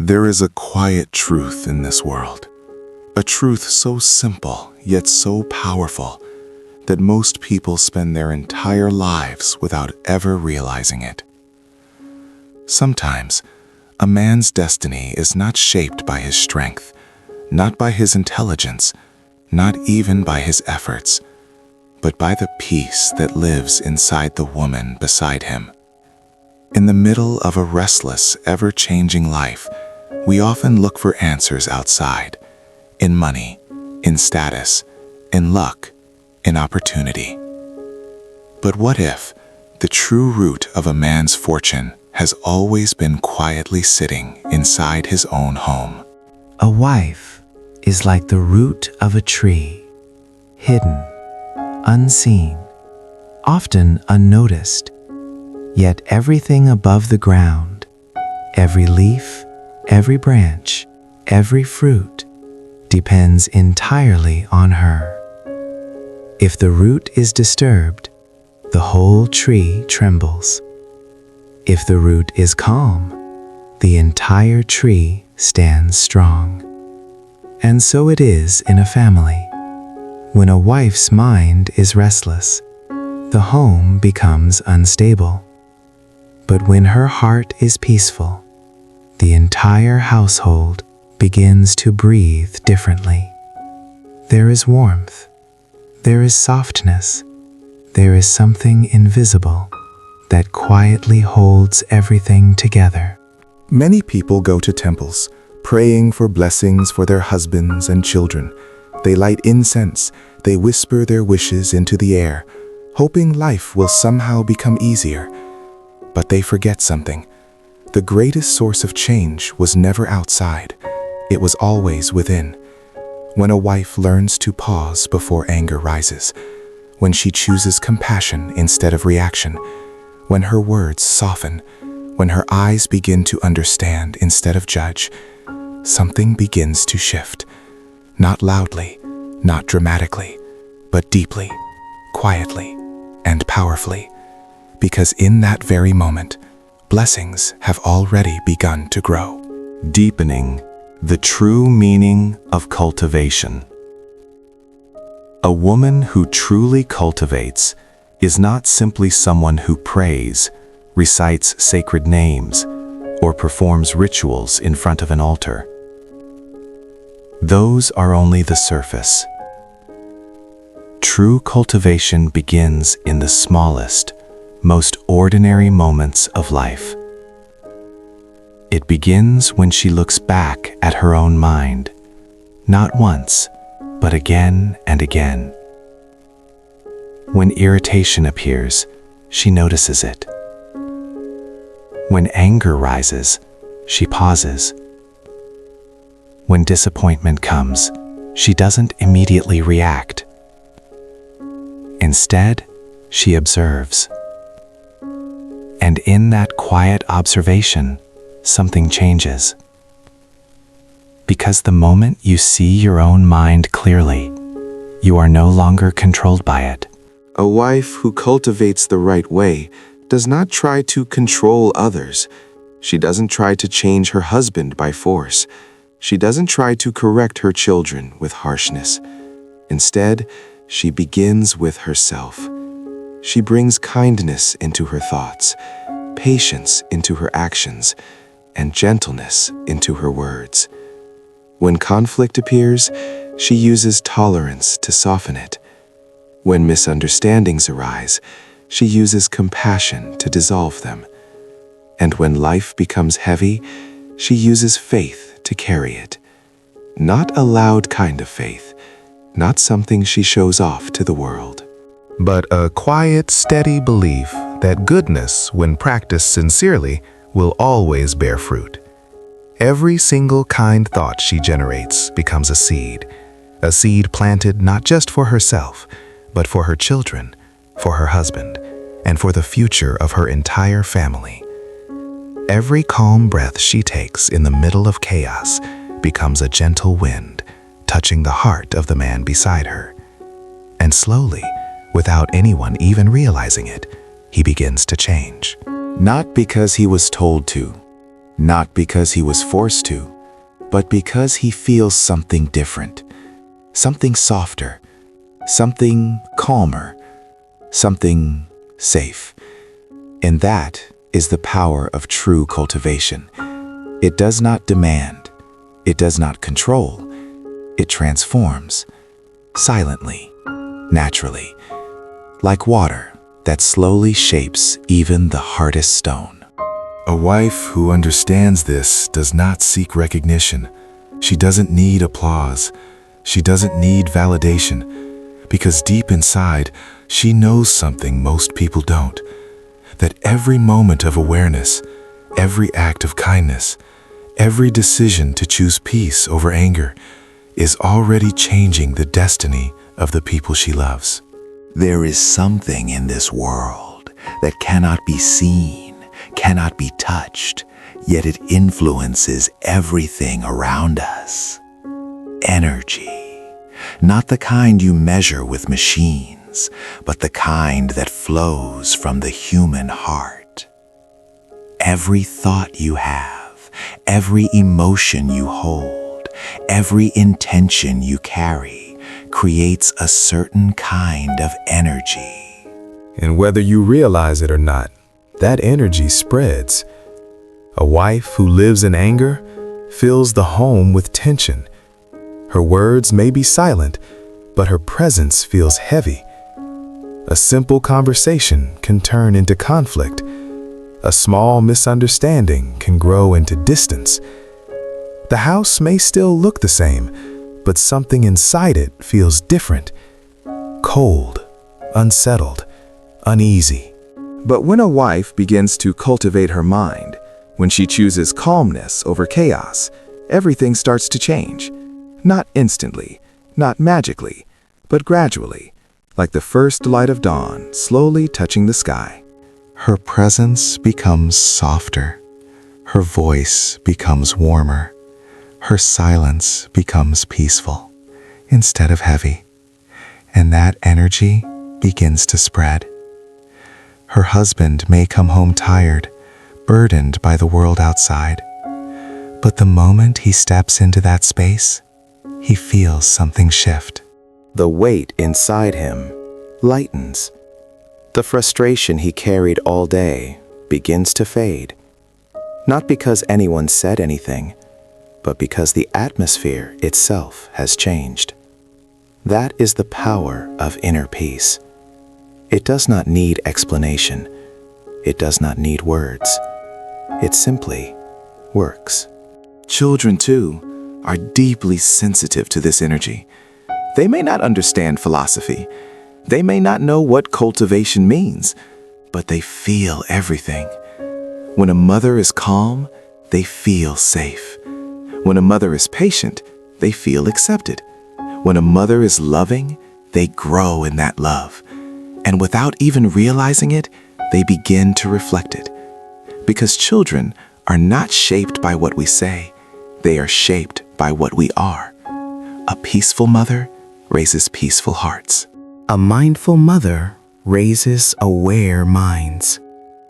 There is a quiet truth in this world, a truth so simple yet so powerful that most people spend their entire lives without ever realizing it. Sometimes, a man's destiny is not shaped by his strength, not by his intelligence, not even by his efforts, but by the peace that lives inside the woman beside him. In the middle of a restless, ever-changing life, we often look for answers outside, in money, in status, in luck, in opportunity. But what if the true root of a man's fortune has always been quietly sitting inside his own home? A wife is like the root of a tree, hidden, unseen, often unnoticed. Yet everything above the ground, every leaf, every branch, every fruit, depends entirely on her. If the root is disturbed, the whole tree trembles. If the root is calm, the entire tree stands strong. And so it is in a family. When a wife's mind is restless, the home becomes unstable. But when her heart is peaceful, the entire household begins to breathe differently. There is warmth, there is softness, there is something invisible that quietly holds everything together. Many people go to temples, praying for blessings for their husbands and children. They light incense, they whisper their wishes into the air, hoping life will somehow become easier. But they forget something. The greatest source of change was never outside. It was always within. When a wife learns to pause before anger rises, when she chooses compassion instead of reaction, when her words soften, when her eyes begin to understand instead of judge, something begins to shift. Not loudly, not dramatically, but deeply, quietly, and powerfully. Because in that very moment, blessings have already begun to grow. Deepening the true meaning of cultivation. A woman who truly cultivates is not simply someone who prays, recites sacred names, or performs rituals in front of an altar. Those are only the surface. True cultivation begins in the smallest, most ordinary moments of life. It begins when she looks back at her own mind, not once, but again and again. When irritation appears, she notices it. When anger rises, she pauses. When disappointment comes, she doesn't immediately react. Instead, she observes. And in that quiet observation, something changes. Because the moment you see your own mind clearly, you are no longer controlled by it. A wife who cultivates the right way does not try to control others. She doesn't try to change her husband by force. She doesn't try to correct her children with harshness. Instead, she begins with herself. She brings kindness into her thoughts, patience into her actions, and gentleness into her words. When conflict appears, she uses tolerance to soften it. When misunderstandings arise, she uses compassion to dissolve them. And when life becomes heavy, she uses faith to carry it. Not a loud kind of faith, not something she shows off to the world. But a quiet, steady belief that goodness, when practiced sincerely, will always bear fruit. Every single kind thought she generates becomes a seed planted not just for herself, but for her children, for her husband, and for the future of her entire family. Every calm breath she takes in the middle of chaos becomes a gentle wind, touching the heart of the man beside her. And slowly, without anyone even realizing it, he begins to change. Not because he was told to, not because he was forced to, but because he feels something different, something softer, something calmer, something safe. And that is the power of true cultivation. It does not demand, it does not control, it transforms, silently, naturally, like water that slowly shapes even the hardest stone. A wife who understands this does not seek recognition. She doesn't need applause. She doesn't need validation, because deep inside, she knows something most people don't. That every moment of awareness, every act of kindness, every decision to choose peace over anger is already changing the destiny of the people she loves. There is something in this world that cannot be seen, cannot be touched, yet it influences everything around us. Energy, not the kind you measure with machines, but the kind that flows from the human heart. Every thought you have, every emotion you hold, every intention you carry creates a certain kind of energy. And whether you realize it or not, that energy spreads. A wife who lives in anger fills the home with tension. Her words may be silent, but her presence feels heavy. A simple conversation can turn into conflict. A small misunderstanding can grow into distance. The house may still look the same, but something inside it feels different. Cold, unsettled, uneasy. But when a wife begins to cultivate her mind, when she chooses calmness over chaos, everything starts to change. Not instantly, not magically, but gradually, like the first light of dawn slowly touching the sky. Her presence becomes softer. Her voice becomes warmer. Her silence becomes peaceful instead of heavy. And that energy begins to spread. Her husband may come home tired, burdened by the world outside. But the moment he steps into that space, he feels something shift. The weight inside him lightens. The frustration he carried all day begins to fade. Not because anyone said anything, but because the atmosphere itself has changed. That is the power of inner peace. It does not need explanation. It does not need words. It simply works. Children, too, are deeply sensitive to this energy. They may not understand philosophy. They may not know what cultivation means, but they feel everything. When a mother is calm, they feel safe. When a mother is patient, they feel accepted. When a mother is loving, they grow in that love. And without even realizing it, they begin to reflect it. Because children are not shaped by what we say. They are shaped by what we are. A peaceful mother raises peaceful hearts. A mindful mother raises aware minds,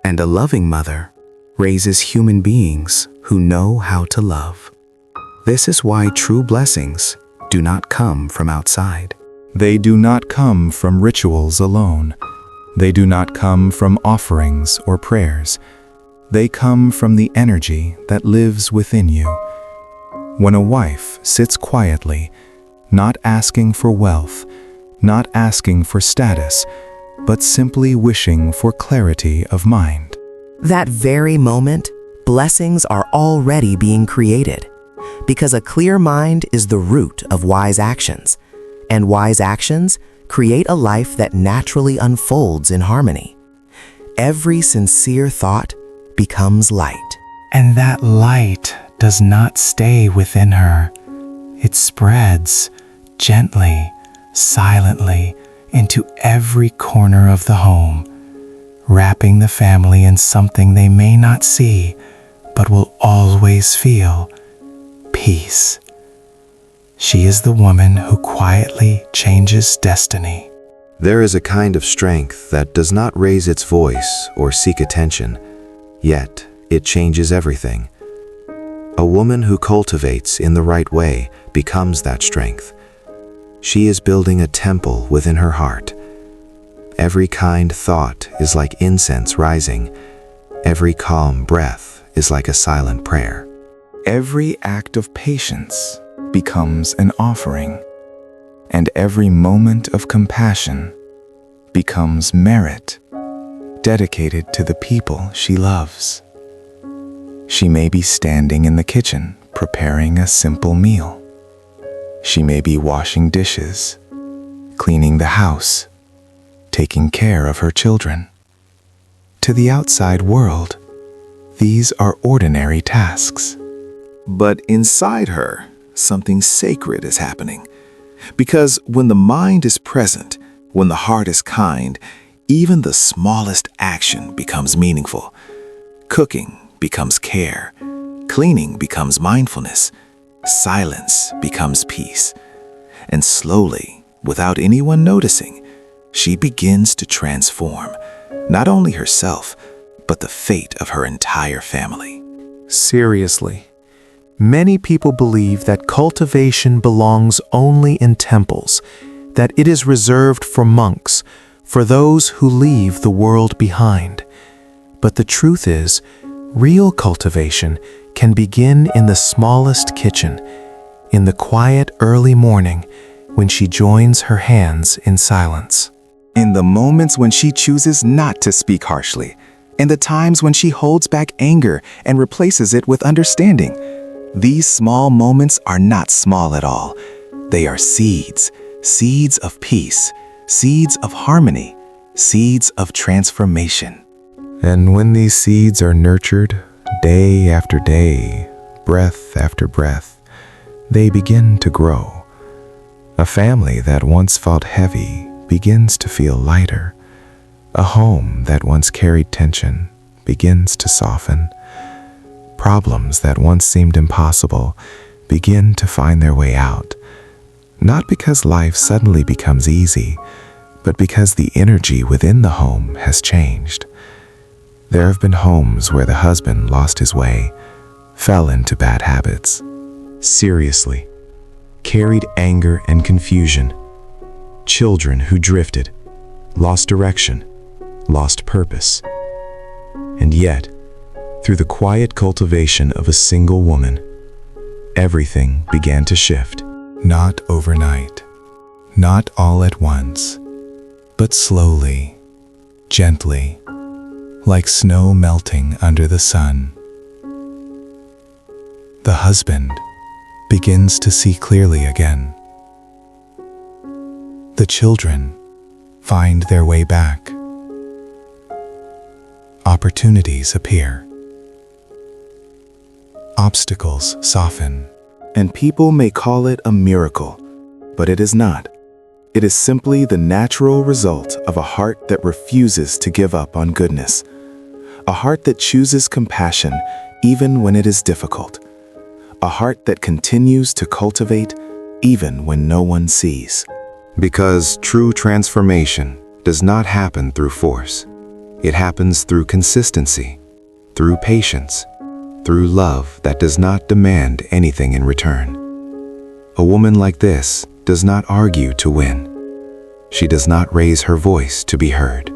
and a loving mother raises human beings who know how to love. This is why true blessings do not come from outside. They do not come from rituals alone. They do not come from offerings or prayers. They come from the energy that lives within you. When a wife sits quietly, not asking for wealth, not asking for status, but simply wishing for clarity of mind. That very moment, blessings are already being created, because a clear mind is the root of wise actions, and wise actions create a life that naturally unfolds in harmony. Every sincere thought becomes light. And that light does not stay within her. It spreads gently, silently into every corner of the home, wrapping the family in something they may not see, but will always feel: peace. She is the woman who quietly changes destiny. There is a kind of strength that does not raise its voice or seek attention, yet it changes everything. A woman who cultivates in the right way becomes that strength. She is building a temple within her heart. Every kind thought is like incense rising. Every calm breath is like a silent prayer. Every act of patience becomes an offering, and every moment of compassion becomes merit, dedicated to the people she loves. She may be standing in the kitchen preparing a simple meal. She may be washing dishes, cleaning the house, taking care of her children. To the outside world, these are ordinary tasks. But inside her, something sacred is happening. Because when the mind is present, when the heart is kind, even the smallest action becomes meaningful. Cooking becomes care. Cleaning becomes mindfulness. Silence becomes peace. And slowly, without anyone noticing, she begins to transform not only herself, but the fate of her entire family. Seriously, many people believe that cultivation belongs only in temples, that it is reserved for monks, for those who leave the world behind. But the truth is, real cultivation can begin in the smallest kitchen, in the quiet early morning when she joins her hands in silence. In the moments when she chooses not to speak harshly, in the times when she holds back anger and replaces it with understanding. These small moments are not small at all. They are seeds, seeds of peace, seeds of harmony, seeds of transformation. And when these seeds are nurtured day after day, breath after breath, they begin to grow. A family that once felt heavy begins to feel lighter. A home that once carried tension begins to soften. Problems that once seemed impossible begin to find their way out. Not because life suddenly becomes easy, but because the energy within the home has changed. There have been homes where the husband lost his way, fell into bad habits. Seriously, carried anger and confusion. Children who drifted, lost direction, lost purpose. And yet, through the quiet cultivation of a single woman, everything began to shift. Not overnight, not all at once, but slowly, gently, like snow melting under the sun. The husband begins to see clearly again. The children find their way back. Opportunities appear. Obstacles soften. And people may call it a miracle, but it is not. It is simply the natural result of a heart that refuses to give up on goodness. A heart that chooses compassion even when it is difficult. A heart that continues to cultivate even when no one sees. Because true transformation does not happen through force. It happens through consistency, through patience, through love that does not demand anything in return. A woman like this does not argue to win. She does not raise her voice to be heard.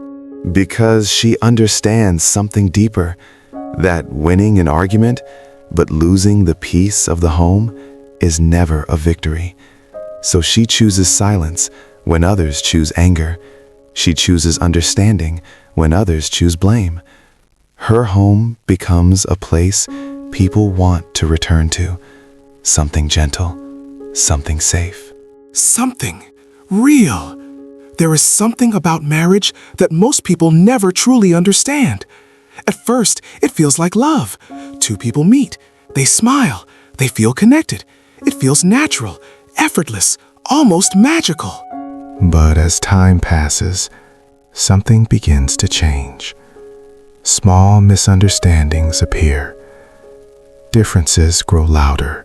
Because she understands something deeper, that winning an argument, but losing the peace of the home, is never a victory. So she chooses silence when others choose anger. She chooses understanding when others choose blame. Her home becomes a place people want to return to. Something gentle, something safe. Something real. There is something about marriage that most people never truly understand. At first, it feels like love. Two people meet, they smile, they feel connected. It feels natural, effortless, almost magical. But as time passes, something begins to change. Small misunderstandings appear. Differences grow louder.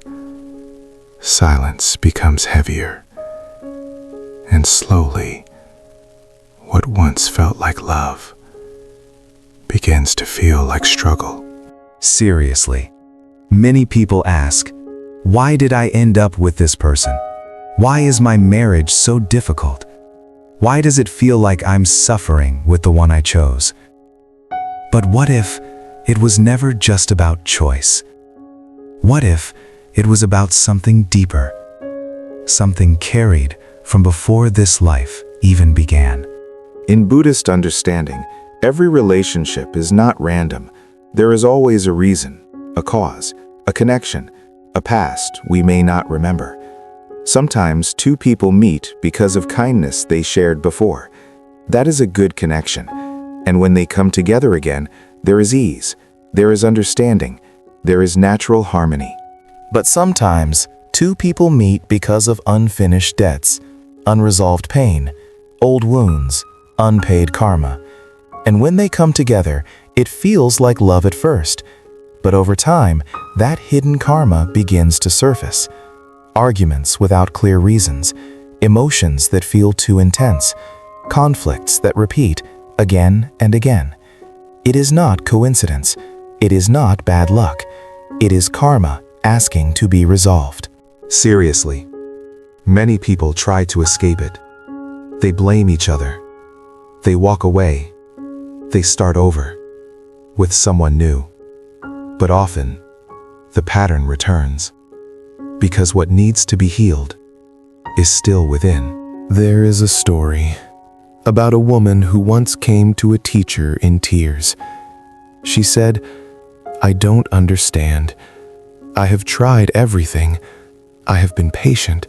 Silence becomes heavier. And slowly, what once felt like love begins to feel like struggle. Seriously, Many people ask, why did I end up with this person? Why is my marriage so difficult? Why does it feel like I'm suffering with the one I chose? But what if it was never just about choice? What if it was about something deeper? Something carried from before this life even began. In Buddhist understanding, every relationship is not random. There is always a reason, a cause, a connection, a past we may not remember. Sometimes two people meet because of kindness they shared before. That is a good connection. And when they come together again, there is ease, there is understanding, there is natural harmony. But sometimes, two people meet because of unfinished debts, unresolved pain, old wounds, unpaid karma. And when they come together, it feels like love at first. But over time, that hidden karma begins to surface. Arguments without clear reasons, emotions that feel too intense, conflicts that repeat again and again. It is not coincidence. It is not bad luck. It is karma asking to be resolved. Seriously, many people try to escape it. They blame each other. They walk away. They start over with someone new. But often, the pattern returns because what needs to be healed is still within. There is a story about a woman who once came to a teacher in tears. She said, "I don't understand. I have tried everything. I have been patient.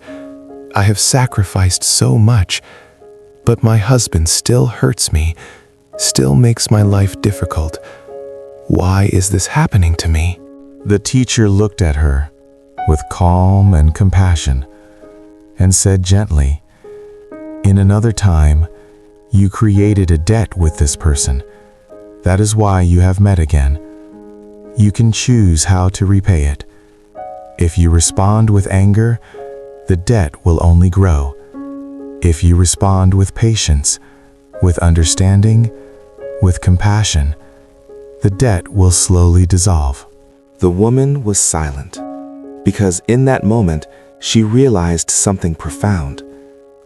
I have sacrificed so much, but my husband still hurts me, still makes my life difficult. Why is this happening to me?" The teacher looked at her with calm and compassion and said gently, "In another time, you created a debt with this person. That is why you have met again. You can choose how to repay it. If you respond with anger, the debt will only grow. If you respond with patience, with understanding, with compassion, the debt will slowly dissolve." The woman was silent because in that moment she realized something profound.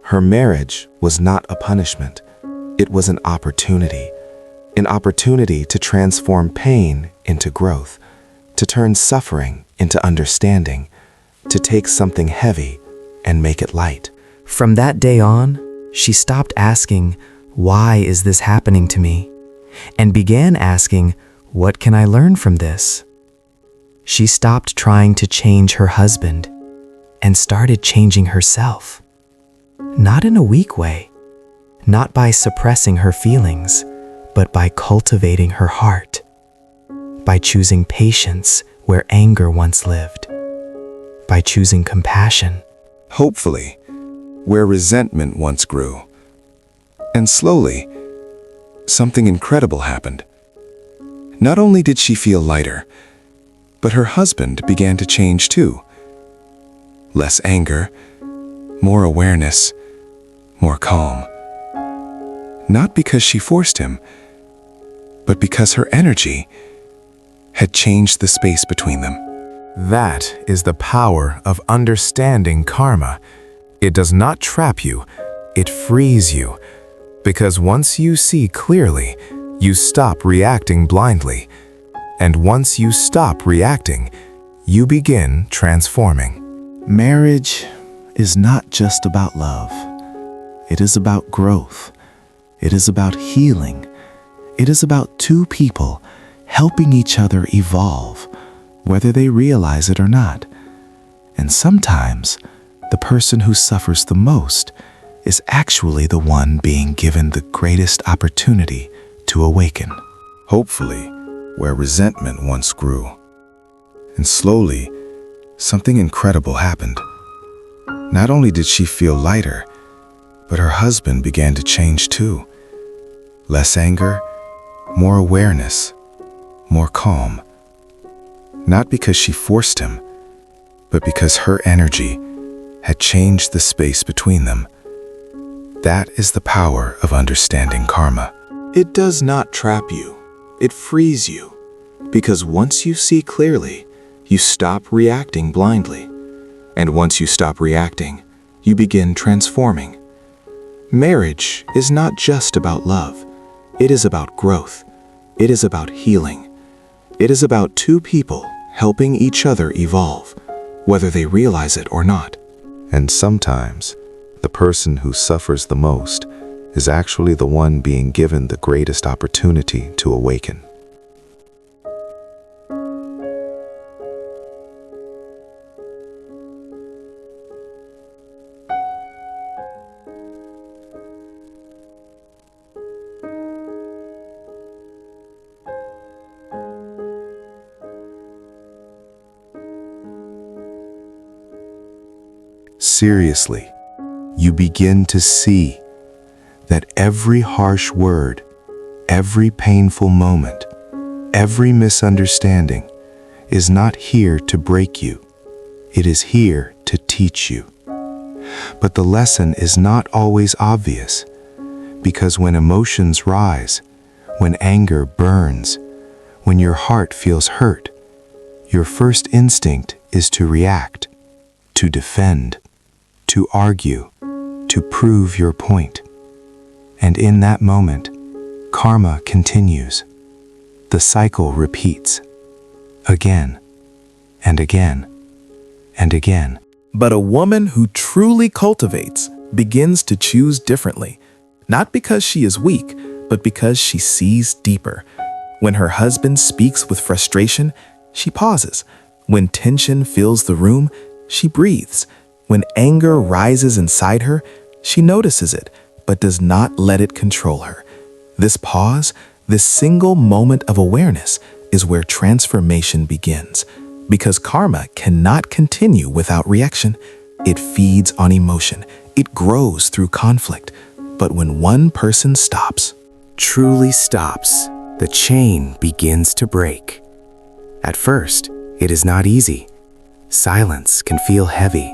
Her marriage was not a punishment. It was an opportunity to transform pain into growth, to turn suffering into understanding, to take something heavy and make it light. From that day on, she stopped asking, "Why is this happening to me?" and began asking, "What can I learn from this?" She stopped trying to change her husband and started changing herself. Not in a weak way, not by suppressing her feelings, but by cultivating her heart, by choosing patience where anger once lived, by choosing compassion, Hopefully, where resentment once grew. And slowly, something incredible happened. Not only did she feel lighter, but her husband began to change too. Less anger, more awareness, more calm. Not because she forced him, but because her energy had changed the space between them. That is the power of understanding karma. It does not trap you, it frees you. Because once you see clearly, you stop reacting blindly. And once you stop reacting, you begin transforming. Marriage is not just about love. It is about growth. It is about healing. It is about two people helping each other evolve, whether they realize it or not. And sometimes, the person who suffers the most is actually the one being given the greatest opportunity to awaken. Hopefully, where resentment once grew. And slowly, something incredible happened. Not only did she feel lighter, but her husband began to change too. Less anger, more awareness, more calm. Not because she forced him, but because her energy had changed the space between them. That is the power of understanding karma. It does not trap you. It frees you. Because once you see clearly, You stop reacting blindly. And once you stop reacting, you begin transforming. Marriage is not just about love. It is about growth. It is about healing. It is about two people helping each other evolve, whether they realize it or not. And sometimes, the person who suffers the most is actually the one being given the greatest opportunity to awaken. Seriously, you begin to see that every harsh word, every painful moment, every misunderstanding is not here to break you. It is here to teach you. But the lesson is not always obvious, because when emotions rise, when anger burns, when your heart feels hurt, your first instinct is to react, to defend, to argue, to prove your point. And in that moment, karma continues. The cycle repeats, again, and again, and again. But a woman who truly cultivates begins to choose differently, not because she is weak, but because she sees deeper. When her husband speaks with frustration, she pauses. When tension fills the room, she breathes. When anger rises inside her, she notices it, but does not let it control her. This pause, this single moment of awareness, is where transformation begins. Because karma cannot continue without reaction. It feeds on emotion. It grows through conflict. But when one person stops, Truly stops, the chain begins to break. At first, it is not easy. Silence can feel heavy.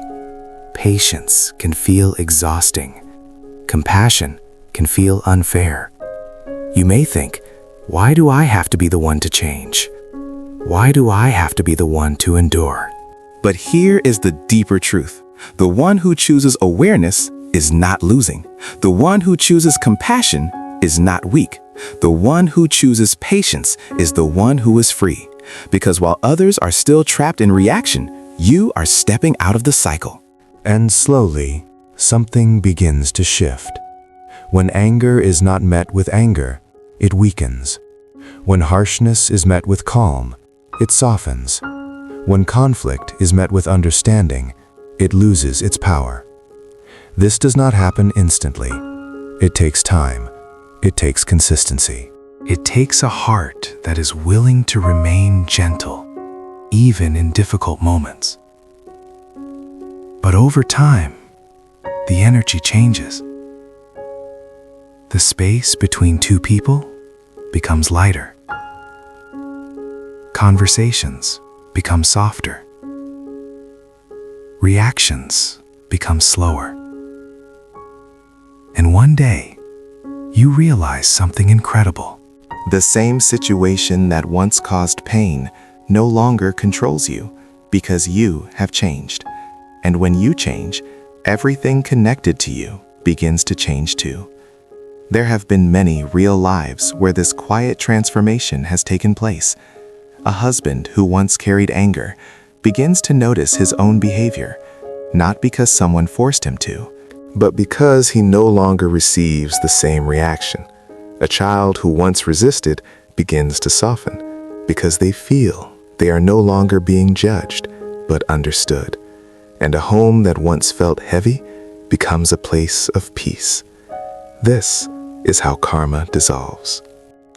Patience can feel exhausting. Compassion can feel unfair. You may think, why do I have to be the one to change? Why do I have to be the one to endure? but here is the deeper truth. The one who chooses awareness is not losing. The one who chooses compassion is not weak. The one who chooses patience is the one who is free. Because while others are still trapped in reaction, you are stepping out of the cycle. And slowly, something begins to shift. When anger is not met with anger, it weakens. When harshness is met with calm, it softens. When conflict is met with understanding, it loses its power. This does not happen instantly. It takes time. It takes consistency. It takes a heart that is willing to remain gentle, even in difficult moments. But over time, the energy changes. The space between two people becomes lighter. Conversations become softer. Reactions become slower. And one day, you realize something incredible. The same situation that once caused pain no longer controls you because you have changed. And when you change, everything connected to you begins to change too. There have been many real lives where this quiet transformation has taken place. A husband who once carried anger begins to notice his own behavior, not because someone forced him to, but because he no longer receives the same reaction. A child who once resisted begins to soften because they feel they are no longer being judged, but understood. And a home that once felt heavy becomes a place of peace. This is how karma dissolves.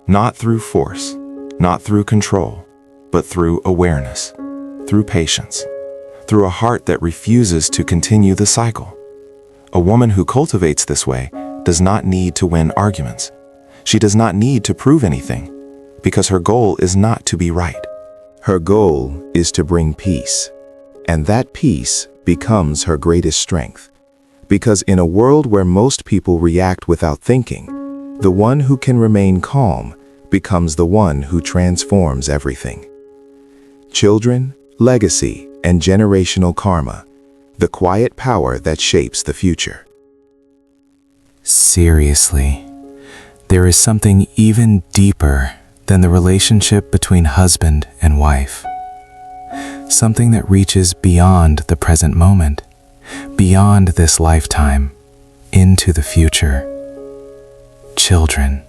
Not through force, not through control, but through awareness, through patience, through a heart that refuses to continue the cycle. A woman who cultivates this way does not need to win arguments. She does not need to prove anything, because her goal is not to be right. Her goal is to bring peace, and that peace becomes her greatest strength. Because in a world where most people react without thinking, the one who can remain calm becomes the one who transforms everything. Children legacy, and generational karma, the quiet power that shapes the future. Seriously, there is something even deeper than the relationship between husband and wife. Something that reaches beyond the present moment, beyond this lifetime, into the future. Children.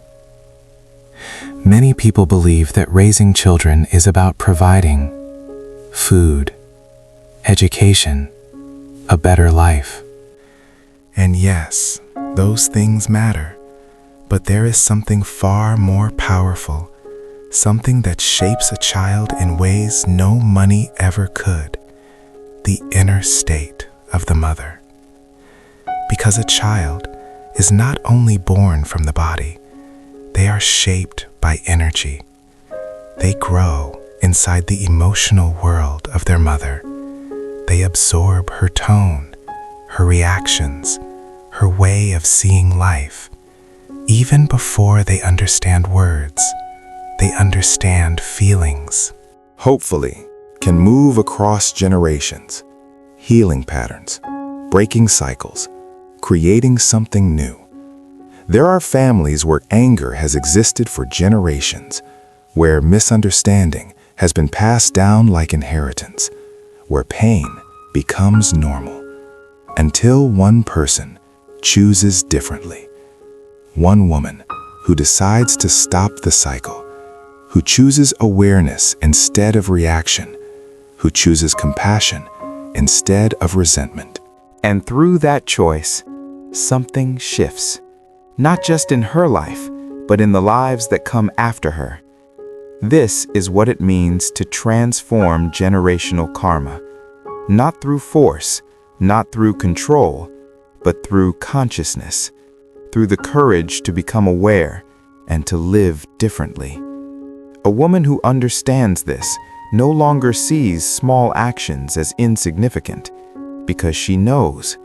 Many people believe that raising children is about providing food, education, a better life. And yes, those things matter, but there is something far more powerful, something that shapes a child in ways no money ever could, the inner state of the mother. Because a child is not only born from the body, they are shaped by energy. They grow inside the emotional world of their mother. They absorb her tone, her reactions, her way of seeing life. Even before they understand words, they understand feelings. Hopefully, can move across generations, healing patterns, breaking cycles, creating something new. There are families where anger has existed for generations, where misunderstanding has been passed down like inheritance, where pain becomes normal, until one person chooses differently. One woman who decides to stop the cycle, who chooses awareness instead of reaction, who chooses compassion instead of resentment. And through that choice, something shifts, not just in her life, but in the lives that come after her. This is what it means to transform generational karma, not through force, not through control, but through consciousness, through the courage to become aware and to live differently. A woman who understands this no longer sees small actions as insignificant, because she knows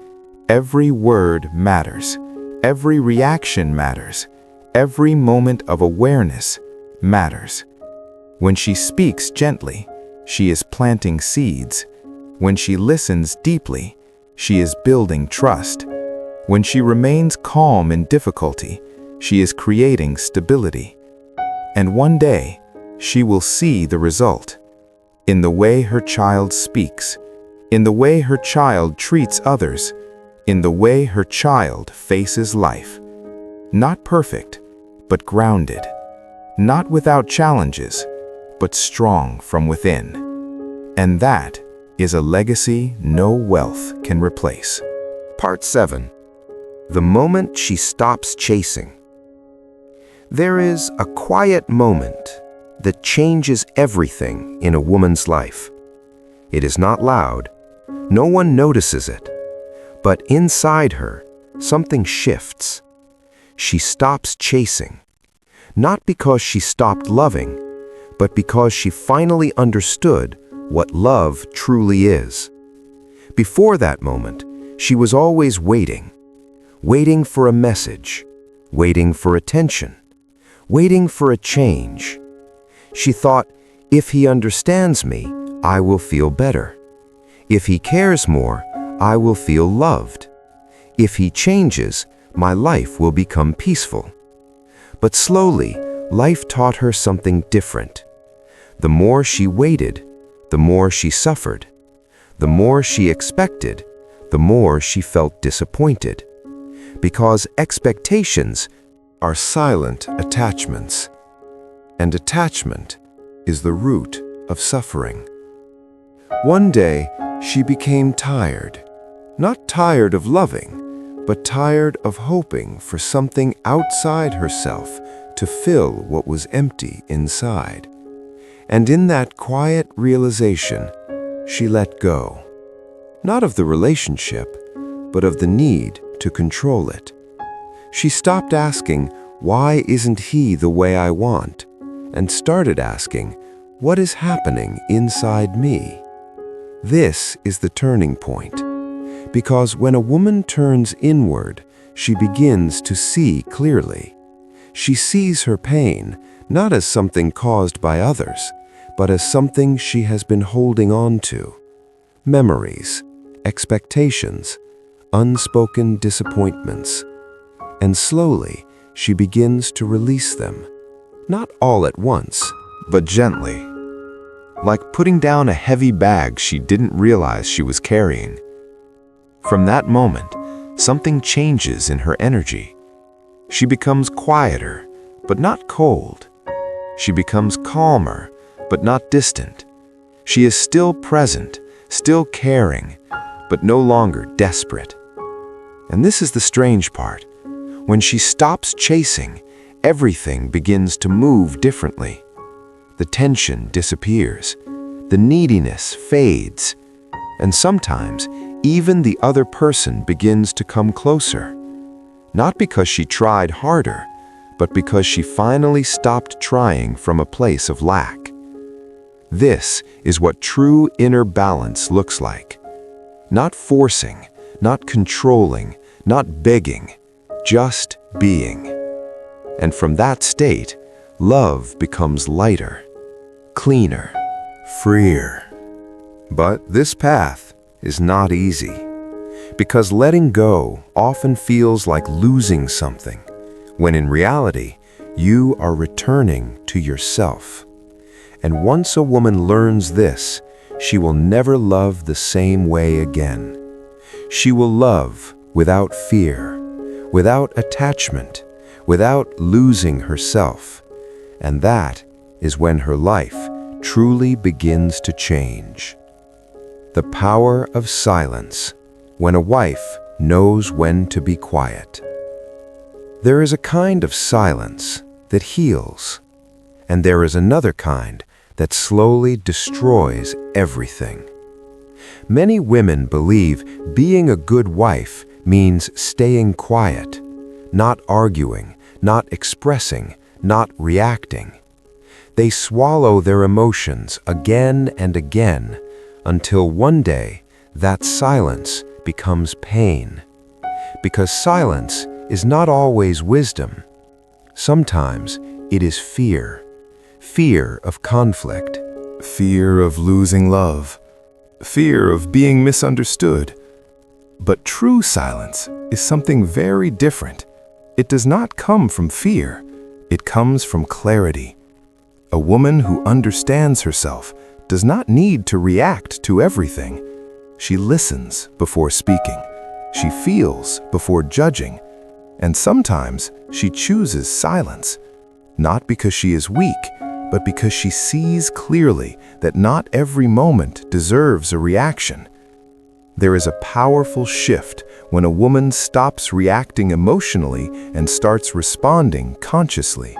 every word matters, every reaction matters, every moment of awareness matters. When she speaks gently, she is planting seeds. When she listens deeply, she is building trust. When she remains calm in difficulty, she is creating stability. And one day, she will see the result in the way her child speaks, in the way her child treats others, in the way her child faces life. Not perfect, but grounded. Not without challenges, but strong from within. And that is a legacy no wealth can replace. Part 7. The moment she stops chasing. There is a quiet moment that changes everything in a woman's life. It is not loud. No one notices it. But inside her, something shifts. She stops chasing. Not because she stopped loving, but because she finally understood what love truly is. Before that moment, she was always waiting. Waiting for a message. Waiting for attention. Waiting for a change. She thought, if he understands me, I will feel better. If he cares more, I will feel loved. If he changes, my life will become peaceful. But slowly, life taught her something different. The more she waited, the more she suffered. The more she expected, the more she felt disappointed. Because expectations are silent attachments. And attachment is the root of suffering. One day, she became tired. Not tired of loving, but tired of hoping for something outside herself to fill what was empty inside. And in that quiet realization, she let go. Not of the relationship, but of the need to control it. She stopped asking, why isn't he the way I want? And started asking, what is happening inside me? This is the turning point. Because when a woman turns inward, she begins to see clearly. She sees her pain not as something caused by others, but as something she has been holding on to. Memories, expectations, unspoken disappointments. And slowly, she begins to release them. Not all at once, but gently. Like putting down a heavy bag she didn't realize she was carrying. From that moment, something changes in her energy. She becomes quieter, but not cold. She becomes calmer, but not distant. She is still present, still caring, but no longer desperate. And this is the strange part. When she stops chasing, everything begins to move differently. The tension disappears, the neediness fades, and sometimes even the other person begins to come closer. Not because she tried harder, but because she finally stopped trying from a place of lack. This is what true inner balance looks like. Not forcing, not controlling, not begging, just being. And from that state, love becomes lighter, cleaner, freer. But this path is not easy, because letting go often feels like losing something, when in reality, you are returning to yourself. And once a woman learns this, she will never love the same way again. She will love without fear, without attachment, without losing herself. And that is when her life truly begins to change. The power of silence, when a wife knows when to be quiet. There is a kind of silence that heals, and there is another kind that slowly destroys everything. Many women believe being a good wife means staying quiet, not arguing, not expressing, not reacting. They swallow their emotions again and again until one day that silence becomes pain. Because silence is not always wisdom. Sometimes it is fear. Fear of conflict. Fear of losing love. Fear of being misunderstood. But true silence is something very different. It does not come from fear. It comes from clarity. A woman who understands herself does not need to react to everything. She listens before speaking. She feels before judging. And sometimes she chooses silence, not because she is weak, but because she sees clearly that not every moment deserves a reaction. There is a powerful shift when a woman stops reacting emotionally and starts responding consciously.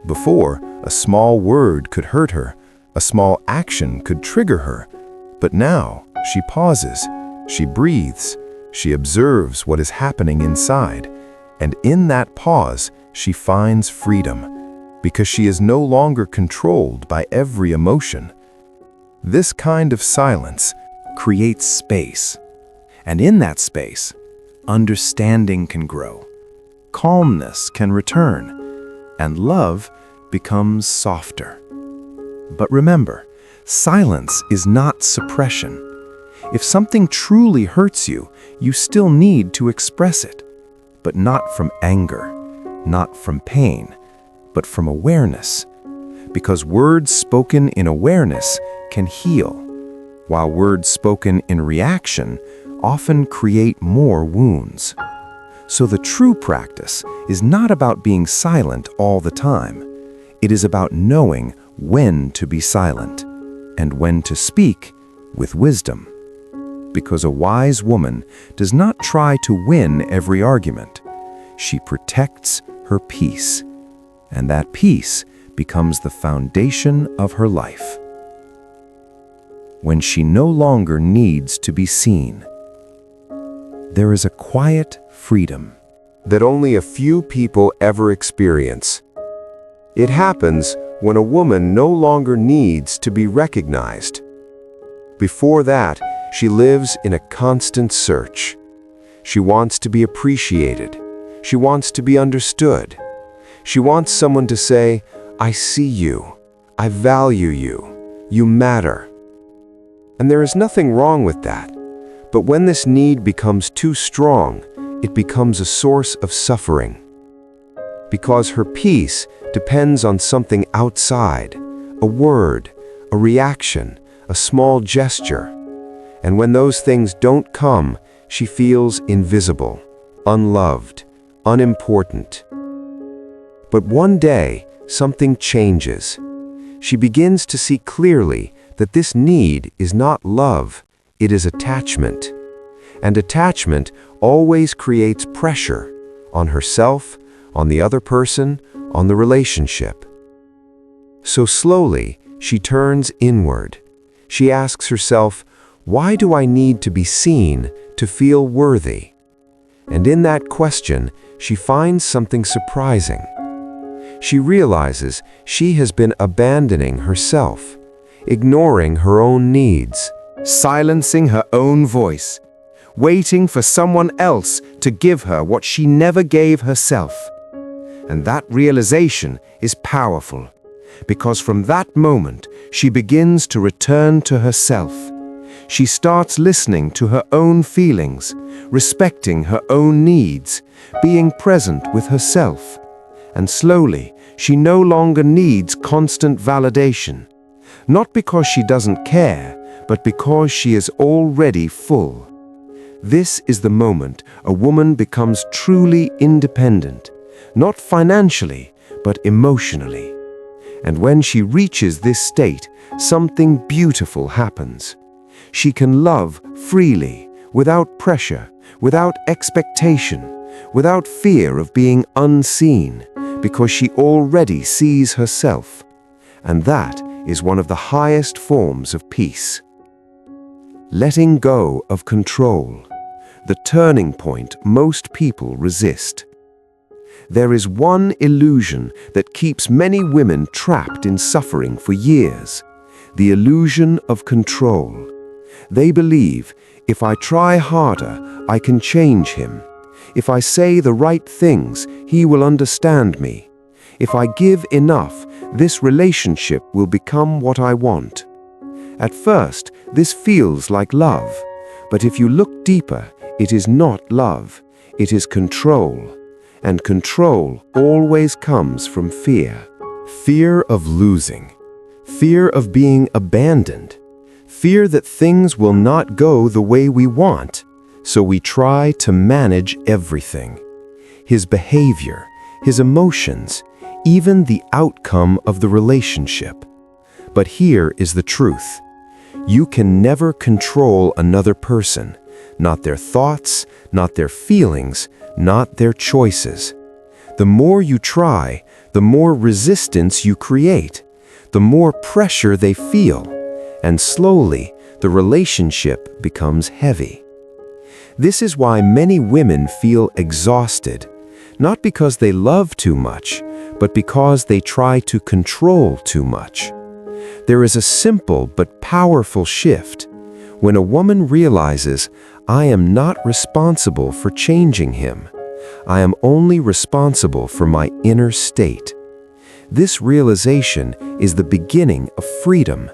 Before, a small word could hurt her, a small action could trigger her, but now she pauses, she breathes, she observes what is happening inside. And in that pause, she finds freedom, because she is no longer controlled by every emotion. This kind of silence creates space. And in that space, understanding can grow, calmness can return, and love becomes softer. But remember, silence is not suppression. If something truly hurts you, you still need to express it. But not from anger, not from pain, but from awareness. Because words spoken in awareness can heal, while words spoken in reaction often create more wounds. So the true practice is not about being silent all the time. It is about knowing when to be silent and when to speak with wisdom. Because a wise woman does not try to win every argument. She protects her peace, and that peace becomes the foundation of her life. When she no longer needs to be seen, there is a quiet freedom that only a few people ever experience. It happens when a woman no longer needs to be recognized. Before that, she lives in a constant search. She wants to be appreciated. She wants to be understood. She wants someone to say, "I see you. I value you." You matter. And there is nothing wrong with that. But when this need becomes too strong, it becomes a source of suffering. Because her peace depends on something outside, a word, a reaction, a small gesture. And when those things don't come, she feels invisible, unloved, unimportant. But one day, something changes. She begins to see clearly that this need is not love, it is attachment. And attachment always creates pressure on herself, on the other person, on the relationship. So slowly, she turns inward. She asks herself, why do I need to be seen to feel worthy? And in that question, she finds something surprising. She realizes she has been abandoning herself, ignoring her own needs, silencing her own voice, waiting for someone else to give her what she never gave herself. And that realization is powerful, because from that moment, she begins to return to herself. She starts listening to her own feelings, respecting her own needs, being present with herself. And slowly, she no longer needs constant validation, not because she doesn't care, but because she is already full. This is the moment a woman becomes truly independent, not financially, but emotionally. And when she reaches this state, something beautiful happens. She can love freely, without pressure, without expectation, without fear of being unseen, because she already sees herself. And that is one of the highest forms of peace. Letting go of control, the turning point most people resist. There is one illusion that keeps many women trapped in suffering for years, the illusion of control. They believe, if I try harder, I can change him. If I say the right things, he will understand me. If I give enough, this relationship will become what I want. At first, this feels like love, but if you look deeper, it is not love, it is control. And control always comes from fear. Fear of losing, fear of being abandoned, fear that things will not go the way we want, so we try to manage everything. His behavior, his emotions, even the outcome of the relationship. But here is the truth. You can never control another person, not their thoughts, not their feelings, not their choices. The more you try, the more resistance you create, the more pressure they feel, and slowly the relationship becomes heavy. This is why many women feel exhausted, not because they love too much, but because they try to control too much. There is a simple but powerful shift. When a woman realizes, I am not responsible for changing him. I am only responsible for my inner state. This realization is the beginning of freedom,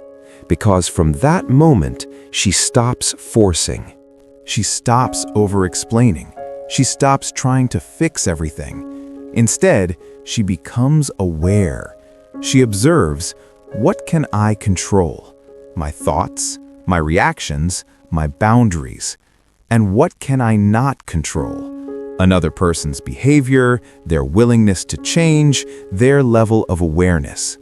because from that moment, she stops forcing. She stops over-explaining. She stops trying to fix everything. Instead, she becomes aware. She observes, what can I control? My thoughts, my reactions, my boundaries. And what can I not control? Another person's behavior, their willingness to change, their level of awareness.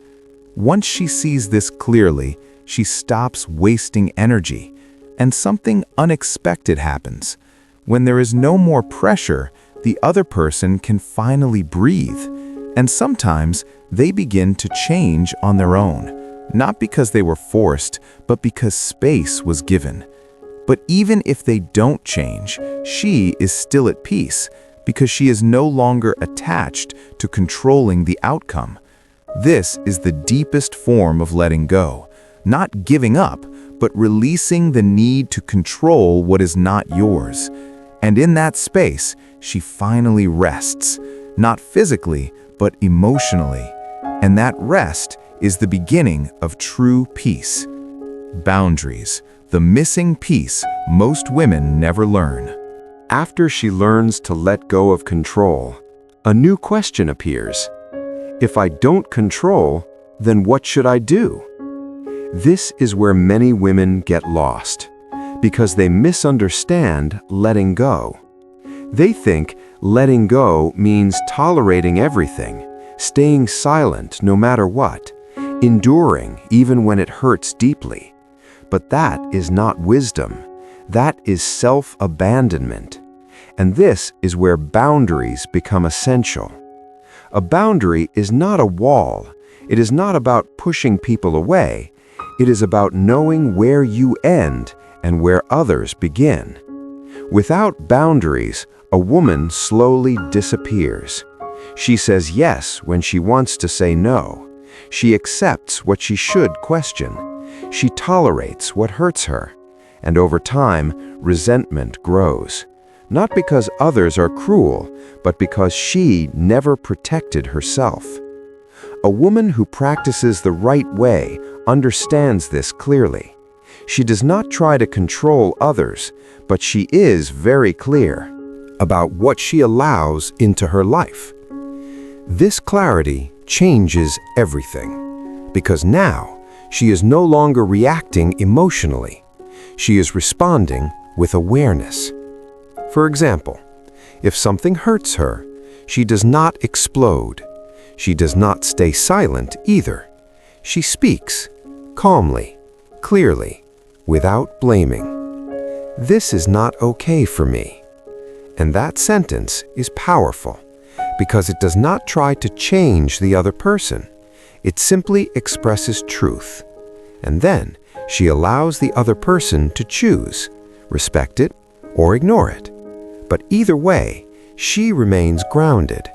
Once she sees this clearly, she stops wasting energy, and something unexpected happens. When there is no more pressure, the other person can finally breathe, and sometimes they begin to change on their own, not because they were forced, but because space was given. But even if they don't change, she is still at peace, because she is no longer attached to controlling the outcome. This is the deepest form of letting go, not giving up, but releasing the need to control what is not yours. And in that space, she finally rests, not physically, but emotionally. And that rest is the beginning of true peace. Boundaries, the missing piece most women never learn. After she learns to let go of control, a new question appears. If I don't control, then what should I do? This is where many women get lost, because they misunderstand letting go. They think letting go means tolerating everything, staying silent no matter what, enduring even when it hurts deeply. But that is not wisdom. That is self-abandonment. And this is where boundaries become essential. A boundary is not a wall. It is not about pushing people away. It is about knowing where you end and where others begin. Without boundaries, a woman slowly disappears. She says yes when she wants to say no. She accepts what she should question. She tolerates what hurts her. And over time, resentment grows. Not because others are cruel, but because she never protected herself. A woman who practices the right way understands this clearly. She does not try to control others, but she is very clear about what she allows into her life. This clarity changes everything, because now she is no longer reacting emotionally. She is responding with awareness. For example, if something hurts her, she does not explode. She does not stay silent either. She speaks calmly, clearly, without blaming. This is not okay for me. And that sentence is powerful because it does not try to change the other person. It simply expresses truth. And then she allows the other person to choose, respect it or ignore it. But either way, she remains grounded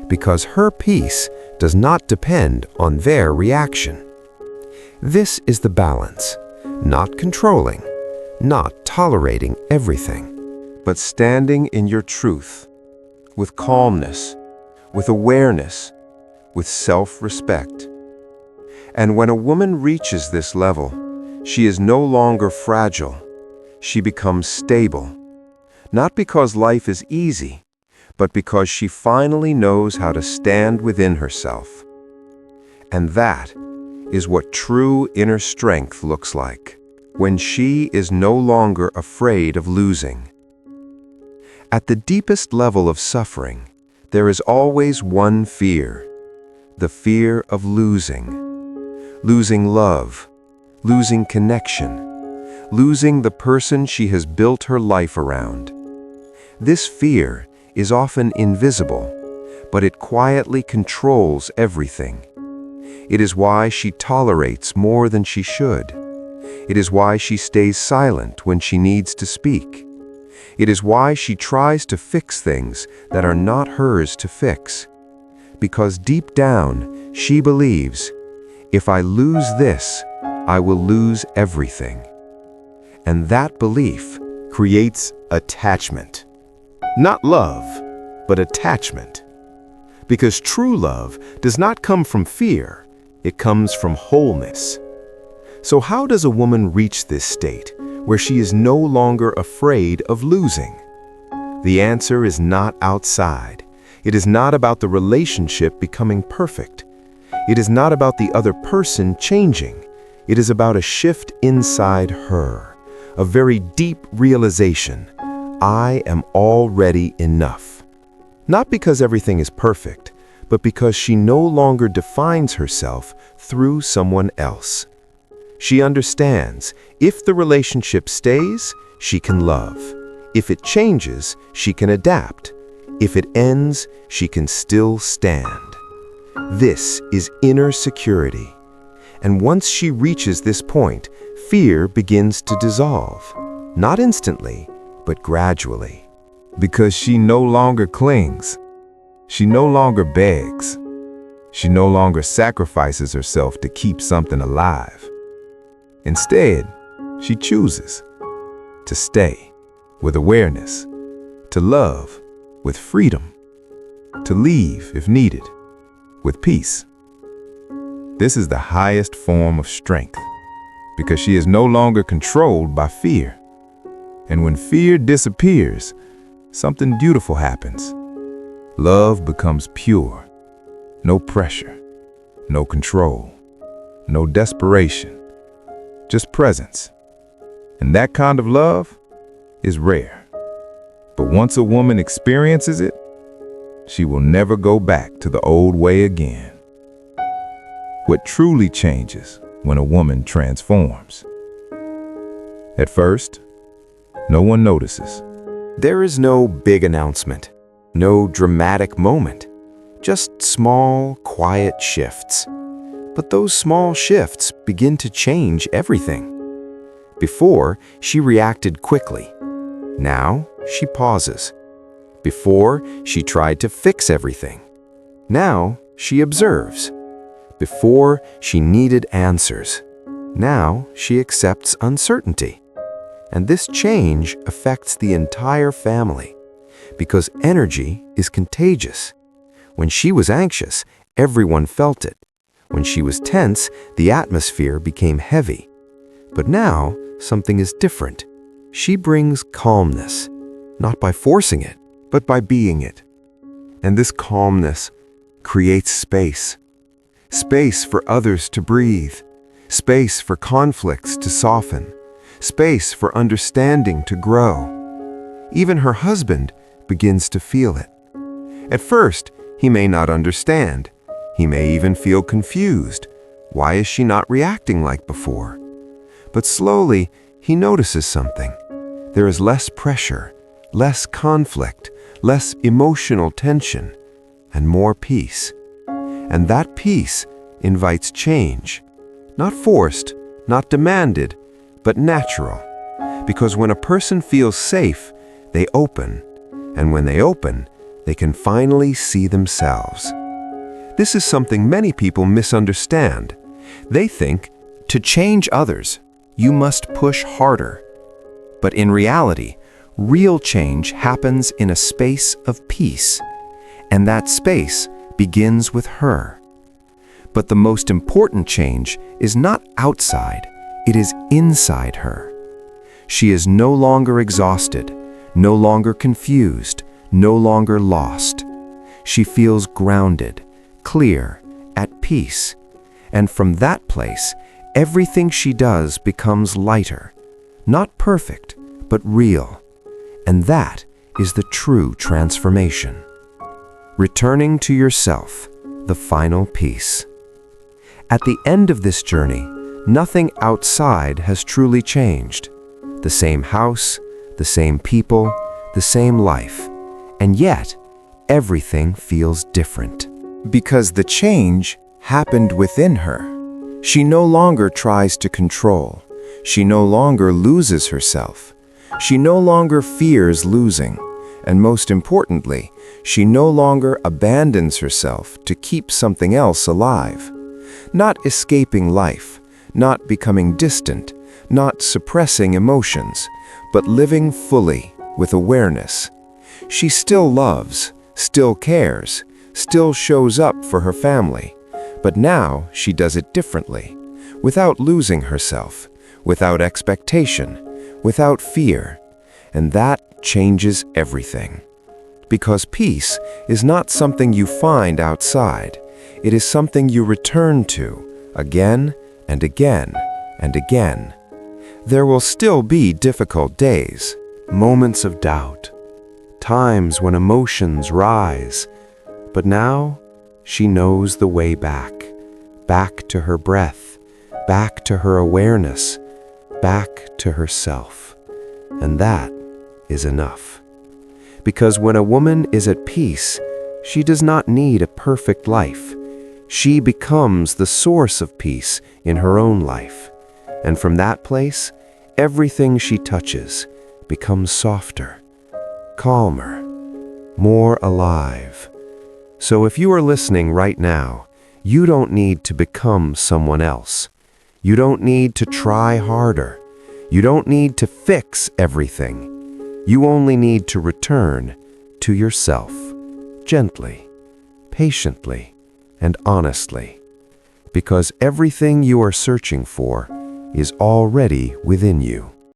because her peace does not depend on their reaction. This is the balance, not controlling, not tolerating everything, but standing in your truth, with calmness, with awareness, with self-respect. And when a woman reaches this level, she is no longer fragile. She becomes stable, not because life is easy, but because she finally knows how to stand within herself. And that is what true inner strength looks like, when she is no longer afraid of losing. At the deepest level of suffering, there is always one fear, the fear of losing. Losing love, losing connection, losing the person she has built her life around. This fear is often invisible, but it quietly controls everything. It is why she tolerates more than she should. It is why she stays silent when she needs to speak. It is why she tries to fix things that are not hers to fix. Because deep down, she believes, if I lose this, I will lose everything. And that belief Creates attachment. Not love, but attachment. Because true love does not come from fear, it comes from wholeness. So how does a woman reach this state where she is no longer afraid of losing? The answer is not outside. It is not about the relationship becoming perfect. It is not about the other person changing. It is about a shift inside her, a very deep realization. I am already enough. Not because everything is perfect, but because she no longer defines herself through someone else. She understands if the relationship stays, she can love. If it changes, she can adapt. If it ends, she can still stand. This is inner security. And once she reaches this point, fear begins to dissolve. Not instantly, but gradually. Because she no longer clings. She no longer begs. She no longer sacrifices herself to keep something alive. Instead, she chooses to stay with awareness, to love with freedom, to leave if needed with peace. This is the highest form of strength because she is no longer controlled by fear. And when fear disappears, something beautiful happens. Love becomes pure. No pressure, no control, no desperation, just presence. And that kind of love is rare. But once a woman experiences it, she will never go back to the old way again. What truly changes when a woman transforms? At first, no one notices. There is no big announcement, no dramatic moment, just small, quiet shifts. But those small shifts begin to change everything. Before, she reacted quickly. Now, she pauses. Before, she tried to fix everything. Now, she observes. Before, she needed answers. Now, she accepts uncertainty. And this change affects the entire family, because energy is contagious. When she was anxious, everyone felt it. When she was tense, the atmosphere became heavy. But now, something is different. She brings calmness, not by forcing it, but by being it. And this calmness creates space. Space for others to breathe. Space for conflicts to soften. Space for understanding to grow. Even her husband begins to feel it. At first, he may not understand. He may even feel confused. Why is she not reacting like before? But slowly, he notices something. There is less pressure, less conflict, less emotional tension, and more peace. And that peace invites change. Not forced, not demanded, but natural. Because when a person feels safe, they open. And when they open, they can finally see themselves. This is something many people misunderstand. They think, to change others, you must push harder. But in reality, real change happens in a space of peace. And that space begins with her. But the most important change is not outside. It is inside her. She is no longer exhausted, no longer confused, no longer lost. She feels grounded, clear, at peace. And from that place, everything she does becomes lighter. Not perfect, but real. And that is the true transformation. Returning to yourself, the final piece. At the end of this journey, nothing outside has truly changed. The same house, the same people, the same life. And yet, everything feels different. Because the change happened within her. She no longer tries to control. She no longer loses herself. She no longer fears losing. And most importantly, she no longer abandons herself to keep something else alive. Not escaping life, not becoming distant, not suppressing emotions, but living fully with awareness. She still loves, still cares, still shows up for her family, but now she does it differently, without losing herself, without expectation, without fear, and that changes everything. Because peace is not something you find outside. It is something you return to again and again and again. There will still be difficult days, moments of doubt, times when emotions rise. But now she knows the way back, back to her breath, back to her awareness, back to herself. And that is enough. Because when a woman is at peace, she does not need a perfect life. She becomes the source of peace in her own life. And from that place, everything she touches becomes softer, calmer, more alive. So if you are listening right now, you don't need to become someone else. You don't need to try harder. You don't need to fix everything. You only need to return to yourself, gently, patiently, and honestly. because everything you are searching for is already within you.